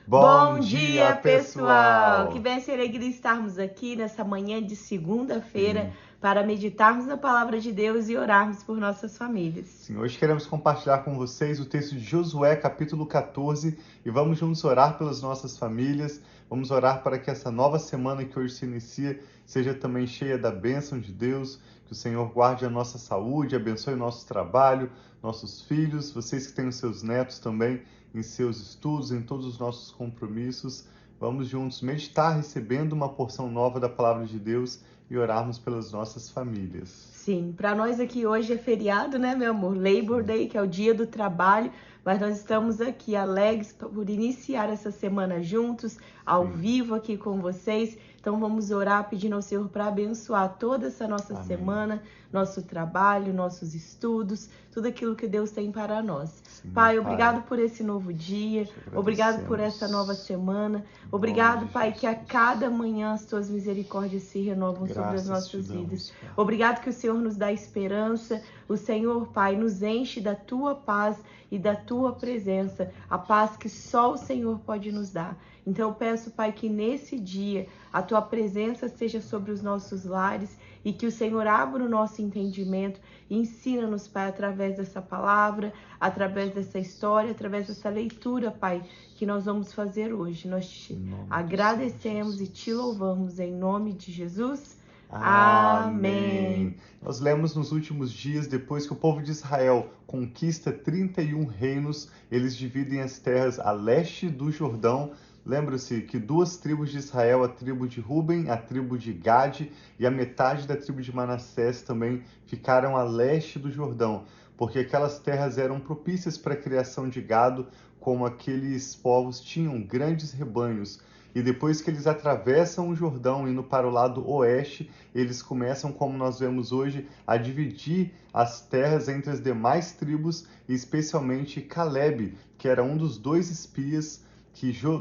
Bom dia, pessoal! Que pessoal! bênção e alegria estarmos aqui nessa manhã de segunda-feira Sim, para meditarmos na palavra de Deus e orarmos por nossas famílias. sim, hoje queremos compartilhar com vocês o texto de Josué, capítulo 14, e vamos juntos orar pelas nossas famílias. Vamos orar para que essa nova semana que hoje se inicia seja também cheia da bênção de Deus, que o Senhor guarde a nossa saúde, abençoe o nosso trabalho, nossos filhos, vocês que têm os seus netos também em seus estudos, em todos os nossos compromissos. Vamos juntos meditar recebendo uma porção nova da palavra de Deus e orarmos pelas nossas famílias. Sim, para nós aqui hoje é feriado, né, meu amor? Labor Sim, Day, que é o dia do trabalho, mas nós estamos aqui alegres por iniciar essa semana juntos, ao sim. vivo aqui com vocês. Então vamos orar pedindo ao Senhor para abençoar toda essa nossa Amém. semana, nosso trabalho, nossos estudos, tudo aquilo que Deus tem para nós. Sim, ó Pai, Pai, obrigado por esse novo dia, te obrigado por essa nova agradecemos. semana, Em nome obrigado, de Pai, que a Jesus. cada manhã as tuas misericórdias se renovam sobre as Graças te nossas vidas. damos, Pai. Obrigado que o Senhor nos dá esperança, o Senhor, Pai, nos enche da tua paz e da tua presença, a paz que só o Senhor pode nos dar. Então eu peço, Pai, que nesse dia a tua presença seja sobre os nossos lares e que o Senhor abra o nosso entendimento e ensina-nos, Pai, através dessa palavra, através dessa história, através dessa leitura, Pai, que nós vamos fazer hoje. Nós Em te nome do Senhor agradecemos e te Jesus. louvamos em nome de Jesus. Amém. Amém. Nós lemos nos últimos dias, depois que o povo de Israel conquista 31 reinos, eles dividem as terras a leste do Jordão. Lembra-se que duas tribos de Israel, a tribo de Ruben, a tribo de Gade e a metade da tribo de Manassés também ficaram a leste do Jordão, porque aquelas terras eram propícias para a criação de gado, como aqueles povos tinham grandes rebanhos. E depois que eles atravessam o Jordão, indo para o lado oeste, eles começam, como nós vemos hoje, a dividir as terras entre as demais tribos, e especialmente Caleb, que era um dos dois espias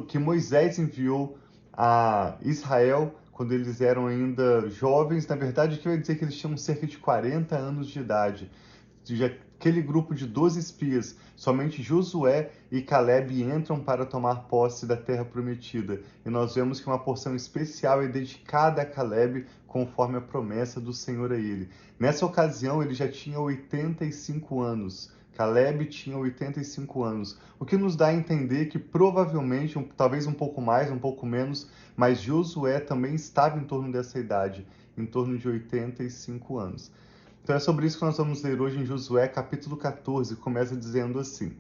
que Moisés enviou a Israel quando eles eram ainda jovens. Na verdade, que eu ia dizer que eles tinham cerca de 40 anos de idade. Aquele grupo de 12 espias, somente Josué e Caleb entram para tomar posse da terra prometida. E nós vemos que uma porção especial é dedicada a Caleb, conforme a promessa do Senhor a ele. Nessa ocasião, ele já tinha 85 anos. Caleb tinha 85 anos, o que nos dá a entender que provavelmente, talvez um pouco mais, um pouco menos, mas Josué também estava em torno dessa idade, em torno de 85 anos. Então é sobre isso que nós vamos ler hoje em Josué, capítulo 14, que começa dizendo assim: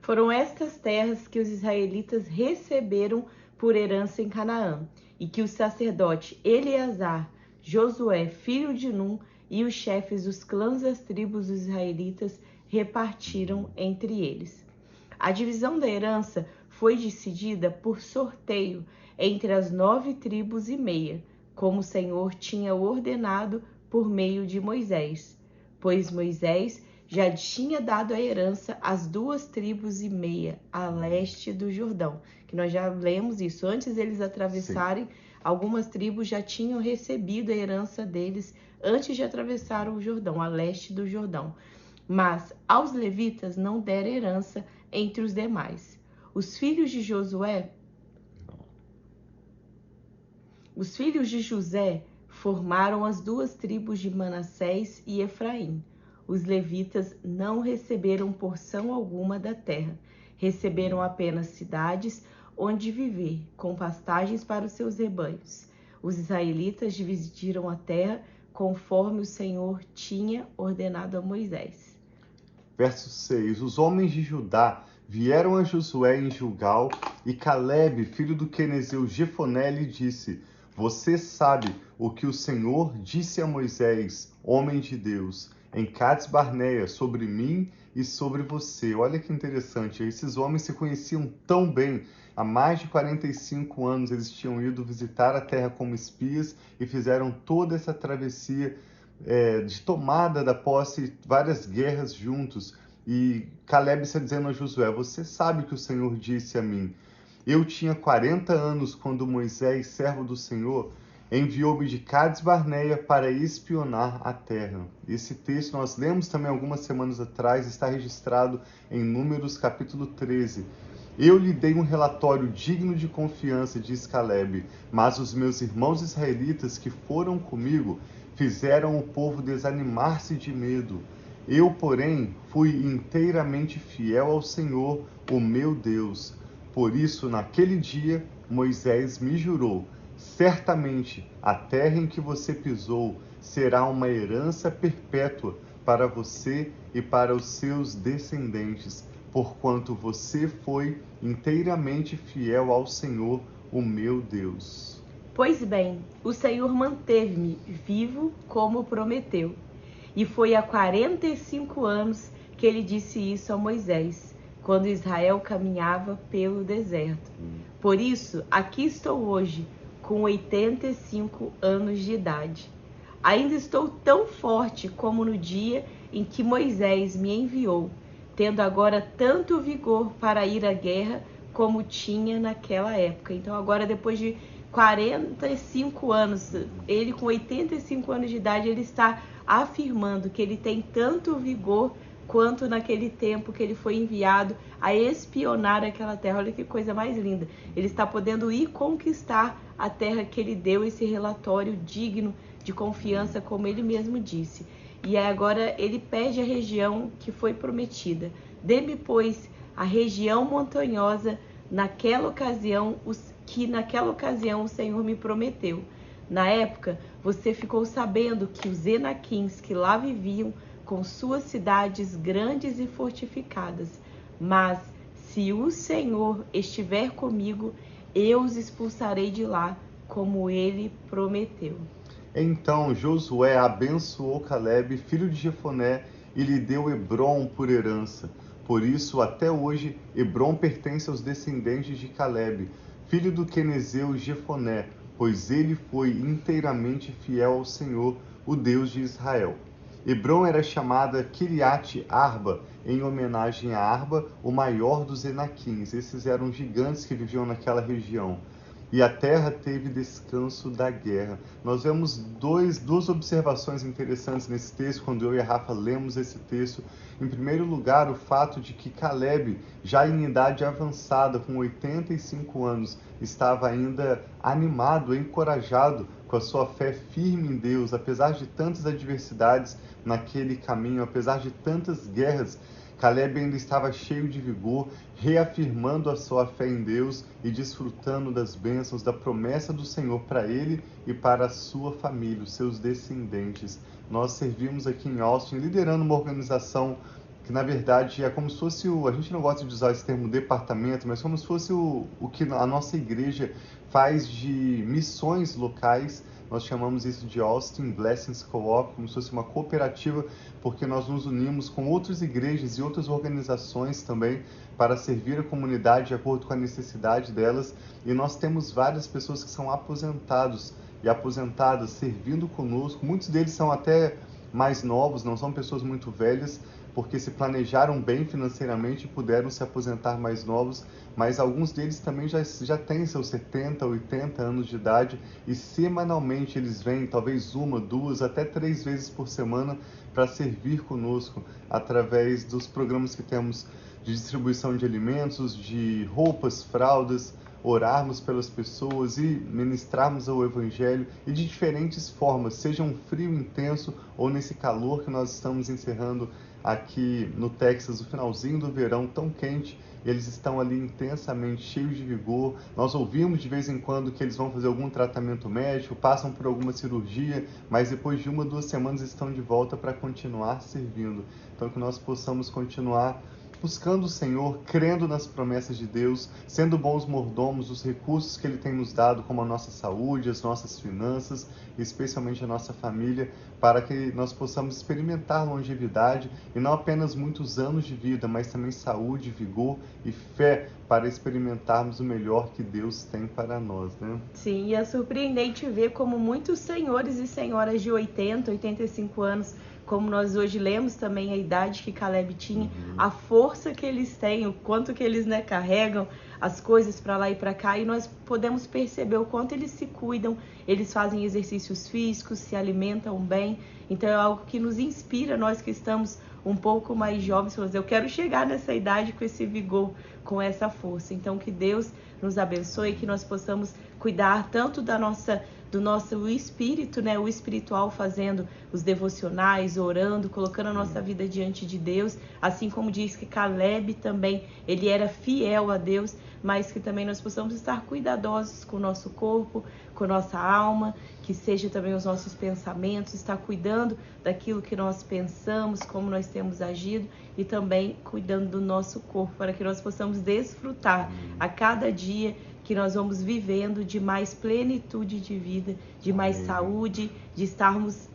Foram estas terras que os israelitas receberam por herança em Canaã, e que o sacerdote Eleazar, Josué, filho de Num, e os chefes dos clãs das tribos dos israelitas repartiram entre eles. A divisão da herança foi decidida por sorteio entre as 9 tribos e meia, como o Senhor tinha ordenado por meio de Moisés, pois Moisés já tinha dado a herança às 2 tribos e meia a leste do Jordão, que nós já lemos isso. Antes deles Sim. atravessarem, algumas tribos já tinham recebido a herança deles antes de atravessar o Jordão, a leste do Jordão. Mas aos levitas não deram herança entre os demais. Os filhos de Josué, os filhos de José formaram as 2 tribos de Manassés e Efraim. Os levitas não receberam porção alguma da terra, receberam apenas cidades onde viver, com pastagens para os seus rebanhos. Os israelitas dividiram a terra conforme o Senhor tinha ordenado a Moisés. Verso 6: Os homens de Judá vieram a Josué em Gilgal, e Caleb, filho do quenezeu Jefoné, lhe disse: Você sabe o que o Senhor disse a Moisés, homem de Deus, em Cades Barneia, sobre mim e sobre você. Olha que interessante, esses homens se conheciam tão bem. Há mais de 45 anos eles tinham ido visitar a terra como espias e fizeram toda essa travessia de tomada da posse, várias guerras juntos. E Caleb está dizendo a Josué: Você sabe que o Senhor disse a mim. Eu tinha 40 anos quando Moisés, servo do Senhor, enviou-me de Cades Barneia para espionar a terra. Esse texto nós lemos também algumas semanas atrás, está registrado em Números capítulo 13. Eu lhe dei um relatório digno de confiança, diz Caleb, mas os meus irmãos israelitas que foram comigo fizeram o povo desanimar-se de medo. Eu, porém, fui inteiramente fiel ao Senhor, o meu Deus. Por isso, naquele dia, Moisés me jurou: certamente a terra em que você pisou será uma herança perpétua para você e para os seus descendentes, porquanto você foi inteiramente fiel ao Senhor, o meu Deus. Pois bem, o Senhor manteve-me vivo como prometeu. E foi há 45 anos que ele disse isso a Moisés, quando Israel caminhava pelo deserto. Por isso, aqui estou hoje, com 85 anos de idade. Ainda estou tão forte como no dia em que Moisés me enviou, tendo agora tanto vigor para ir à guerra como tinha naquela época. Então agora, depois de 45 anos, ele com 85 anos de idade, ele está afirmando que ele tem tanto vigor quanto naquele tempo que ele foi enviado a espionar aquela terra. Olha que coisa mais linda. Ele está podendo ir conquistar a terra que ele deu esse relatório digno de confiança, como ele mesmo disse. E agora ele pede a região que foi prometida. Dê-me, pois, a região montanhosa naquela ocasião o Senhor me prometeu. Na época, você ficou sabendo que os Enaquins que lá viviam, com suas cidades grandes e fortificadas. Mas, se o Senhor estiver comigo, eu os expulsarei de lá, como ele prometeu. Então Josué abençoou Caleb, filho de Jefoné, e lhe deu Hebrom por herança. Por isso, até hoje, Hebrom pertence aos descendentes de Caleb, filho do quenezeu Jefoné, pois ele foi inteiramente fiel ao Senhor, o Deus de Israel. Hebrom era chamada Kiriat Arba, em homenagem a Arba, o maior dos Enaquins. Esses eram gigantes que viviam naquela região. E a terra teve descanso da guerra. Nós vemos duas observações interessantes nesse texto, quando eu e a Rafa lemos esse texto. Em primeiro lugar, o fato de que Caleb, já em idade avançada, com 85 anos, estava ainda animado, encorajado com a sua fé firme em Deus, apesar de tantas adversidades naquele caminho, apesar de tantas guerras. Caleb ainda estava cheio de vigor, reafirmando a sua fé em Deus e desfrutando das bênçãos, da promessa do Senhor para ele e para a sua família, os seus descendentes. Nós servimos aqui em Austin, liderando uma organização que, na verdade, é como se fosse a gente não gosta de usar esse termo departamento, mas como se fosse o que a nossa igreja faz de missões locais. Nós chamamos isso de Austin Blessings Co-op, como se fosse uma cooperativa, porque nós nos unimos com outras igrejas e outras organizações também para servir a comunidade de acordo com a necessidade delas. E nós temos várias pessoas que são aposentados e aposentadas servindo conosco. Muitos deles são até mais novos, não são pessoas muito velhas, porque se planejaram bem financeiramente e puderam se aposentar mais novos, mas alguns deles também já têm seus 70, 80 anos de idade e semanalmente eles vêm, talvez 1, 2, até 3 vezes por semana para servir conosco através dos programas que temos de distribuição de alimentos, de roupas, fraldas, orarmos pelas pessoas e ministrarmos o Evangelho e de diferentes formas, seja um frio intenso ou nesse calor que nós estamos encerrando aqui no Texas, o finalzinho do verão tão quente, e eles estão ali intensamente cheios de vigor. Nós ouvimos de vez em quando que eles vão fazer algum tratamento médico, passam por alguma cirurgia, mas depois de 1, 2 semanas estão de volta para continuar servindo. Então que nós possamos continuar buscando o Senhor, crendo nas promessas de Deus, sendo bons mordomos dos recursos que Ele tem nos dado, como a nossa saúde, as nossas finanças, especialmente a nossa família, para que nós possamos experimentar longevidade e não apenas muitos anos de vida, mas também saúde, vigor e fé para experimentarmos o melhor que Deus tem para nós, né? Sim, e é surpreendente ver como muitos senhores e senhoras de 80, 85 anos, como nós hoje lemos também a idade que Caleb tinha, a força que eles têm, o quanto que eles carregam as coisas para lá e para cá, e nós podemos perceber o quanto eles se cuidam, eles fazem exercícios físicos, se alimentam bem. Então é algo que nos inspira, nós que estamos um pouco mais jovens, eu quero chegar nessa idade com esse vigor, com essa força. Então que Deus nos abençoe, que nós possamos cuidar tanto do nosso espírito, né, o espiritual, fazendo os devocionais, orando, colocando a nossa vida diante de Deus, assim como diz que Caleb também, ele era fiel a Deus, mas que também nós possamos estar cuidadosos com o nosso corpo, com a nossa alma, que seja também os nossos pensamentos, estar cuidando daquilo que nós pensamos, como nós temos agido, e também cuidando do nosso corpo, para que nós possamos desfrutar a cada dia que nós vamos vivendo de mais plenitude de vida, de mais saúde, de estarmos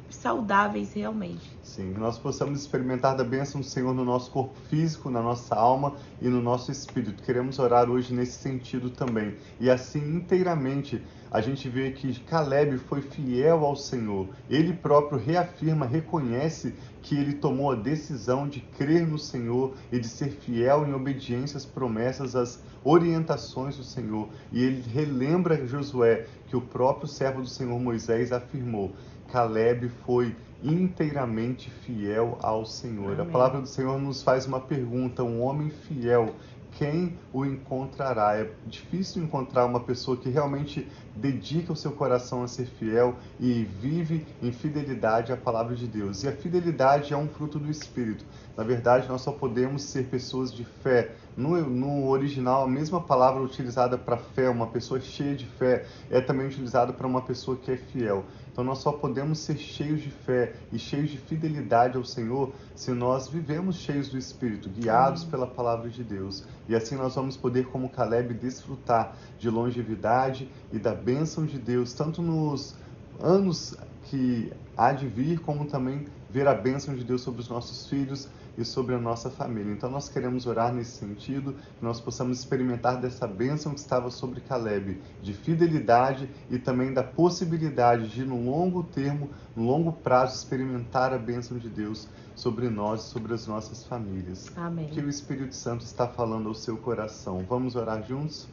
saudáveis realmente. Sim, que nós possamos experimentar da bênção do Senhor no nosso corpo físico, na nossa alma e no nosso espírito. Queremos orar hoje nesse sentido também. E assim, inteiramente, a gente vê que Caleb foi fiel ao Senhor. Ele próprio reafirma, reconhece que ele tomou a decisão de crer no Senhor e de ser fiel em obediência às promessas, às orientações do Senhor. E ele relembra Josué que o próprio servo do Senhor Moisés afirmou: Caleb foi inteiramente fiel ao Senhor. Amém. A palavra do Senhor nos faz uma pergunta: um homem fiel, quem o encontrará? É difícil encontrar uma pessoa que realmente dedica o seu coração a ser fiel e vive em fidelidade à palavra de Deus. E a fidelidade é um fruto do Espírito. Na verdade, nós só podemos ser pessoas de fé. No original, a mesma palavra utilizada para fé, uma pessoa cheia de fé, é também utilizada para uma pessoa que é fiel. Então nós só podemos ser cheios de fé e cheios de fidelidade ao Senhor se nós vivemos cheios do Espírito, guiados pela palavra de Deus. E assim nós vamos poder, como Caleb, desfrutar de longevidade e da bênção de Deus, tanto nos anos que há de vir, como também ver a bênção de Deus sobre os nossos filhos e sobre a nossa família. Então nós queremos orar nesse sentido, que nós possamos experimentar dessa bênção que estava sobre Caleb, de fidelidade e também da possibilidade de, no longo termo, no longo prazo, experimentar a bênção de Deus sobre nós e sobre as nossas famílias. Amém. Que o Espírito Santo está falando ao seu coração. Vamos orar juntos?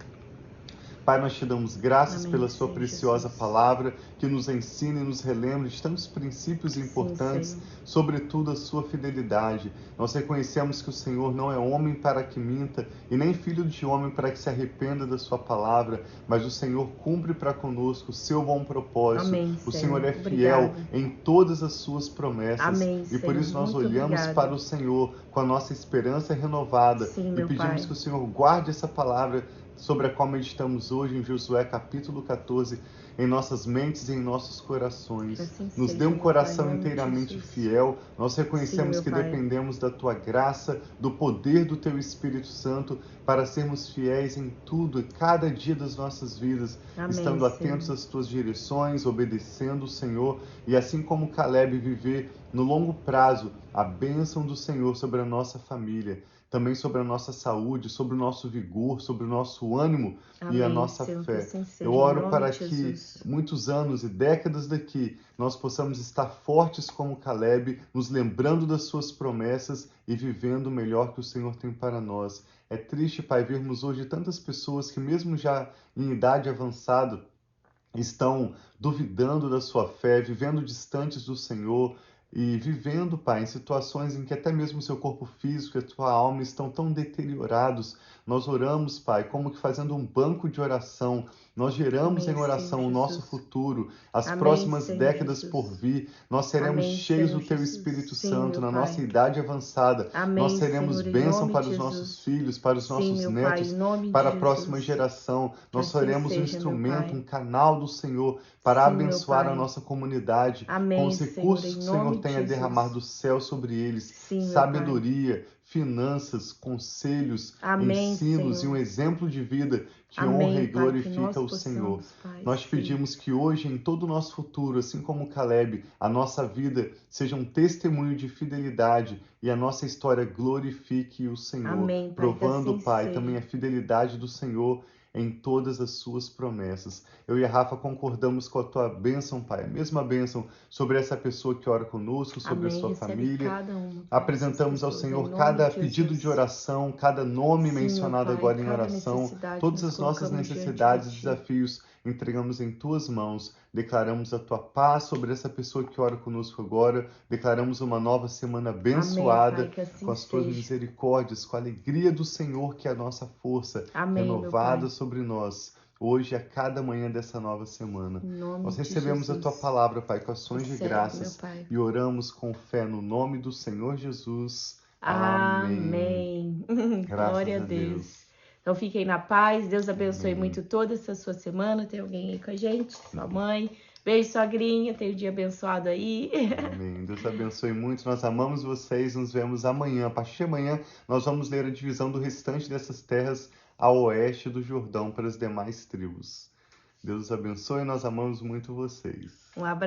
Pai, nós te damos graças Amém, pela sua Senhor preciosa Jesus. palavra, que nos ensina e nos relembra de tantos princípios importantes, Senhor. sobretudo a sua fidelidade. Nós reconhecemos que o Senhor não é homem para que minta, e nem filho de homem para que se arrependa da sua palavra, mas o Senhor cumpre para conosco o seu bom propósito. Amém, o Senhor. Senhor é fiel Obrigada. em todas as suas promessas. Amém, e por Senhor. isso nós Muito olhamos obrigada. para o Senhor com a nossa esperança renovada. Sim, e meu pedimos Pai. que o Senhor guarde essa palavra sobre a qual meditamos hoje em Josué capítulo 14, em nossas mentes e em nossos corações. Assim Nos seja, dê um meu coração Pai, em nome de inteiramente Jesus. fiel. Nós reconhecemos Sim, que meu Pai. dependemos da Tua graça, do poder do Teu Espírito Santo, para sermos fiéis em tudo e cada dia das nossas vidas, Amém, estando atentos Senhor. às Tuas direções, obedecendo o Senhor, e assim como Caleb, viver no longo prazo a bênção do Senhor sobre a nossa família, também sobre a nossa saúde, sobre o nosso vigor, sobre o nosso ânimo e a Amém, nossa Senhor, que fé. assim seja, Eu em oro nome para de que Jesus. muitos anos e décadas daqui nós possamos estar fortes como Caleb, nos lembrando das suas promessas e vivendo o melhor que o Senhor tem para nós. É triste, Pai, vermos hoje tantas pessoas que mesmo já em idade avançada estão duvidando da sua fé, vivendo distantes do Senhor e vivendo, Pai, em situações em que até mesmo o seu corpo físico e a tua alma estão tão deteriorados. Nós oramos, Pai, como que fazendo um banco de oração. Nós geramos Amém, em oração Senhor o nosso Jesus. futuro, as Amém, próximas Senhor décadas Jesus. por vir. Nós seremos Amém, cheios Senhor do Teu Jesus. Espírito Sim, Santo meu na Pai. nossa idade avançada. Nós Amém, seremos Senhor, em bênção nome para de os Jesus. nossos filhos, para os Sim, nossos meu netos, Pai, em nome para de a próxima Jesus. geração. Que Nós assim seremos um seja, meu instrumento, Pai. um canal do Senhor para Sim, meu abençoar a Pai. nossa comunidade com Amém, os Senhor, recursos em que o nome Senhor de tem a derramar Jesus. do céu sobre eles. Sim, meu Pai. Sabedoria, finanças, conselhos, Amém, ensinos e um Senhor. exemplo de vida que honra Amém, e Pai, que glorifica nós o Senhor. possamos, Pai, Nós sim. pedimos que hoje, em todo o nosso futuro, assim como Caleb, a nossa vida seja um testemunho de fidelidade e a nossa história glorifique o Senhor, Amém, Pai, que provando, assim Pai, seja. também a fidelidade do Senhor em todas as suas promessas. Eu e a Rafa concordamos com a tua bênção, Pai, a mesma bênção sobre essa pessoa que ora conosco, sobre a Amém, sua recebe família. cada uma, Pai, Apresentamos ao dessas pessoas, em Senhor nome cada de pedido de Jesus. oração, cada nome Sim, meu mencionado Pai, agora em cada oração, necessidade todas nós as nossas colocamos diante de necessidades e Ti. desafios entregamos em tuas mãos, declaramos a tua paz sobre essa pessoa que ora conosco agora, declaramos uma nova semana Amém, Pai, abençoada, que assim com as tuas seja. misericórdias, com a alegria do Senhor, que é a nossa força, Amém, meu renovada Pai. sobre nós, hoje, a cada manhã dessa nova semana. Em nome Nós de recebemos a tua Jesus. palavra, Pai, com ações de Recebe, meu graças Pai. e oramos com fé no nome do Senhor Jesus. Amém. Amém. Glória Graças a a Deus. Deus. Então fiquem na paz. Deus abençoe Amém. muito toda essa sua semana. Tem alguém aí com a gente? Sua mãe. Beijo, sogrinha. Tenha um dia abençoado aí. Amém. Deus abençoe muito. Nós amamos vocês. Nos vemos amanhã. A partir de amanhã, nós vamos ler a divisão do restante dessas terras a oeste do Jordão para as demais tribos. Deus os abençoe. Nós amamos muito vocês. Um abraço.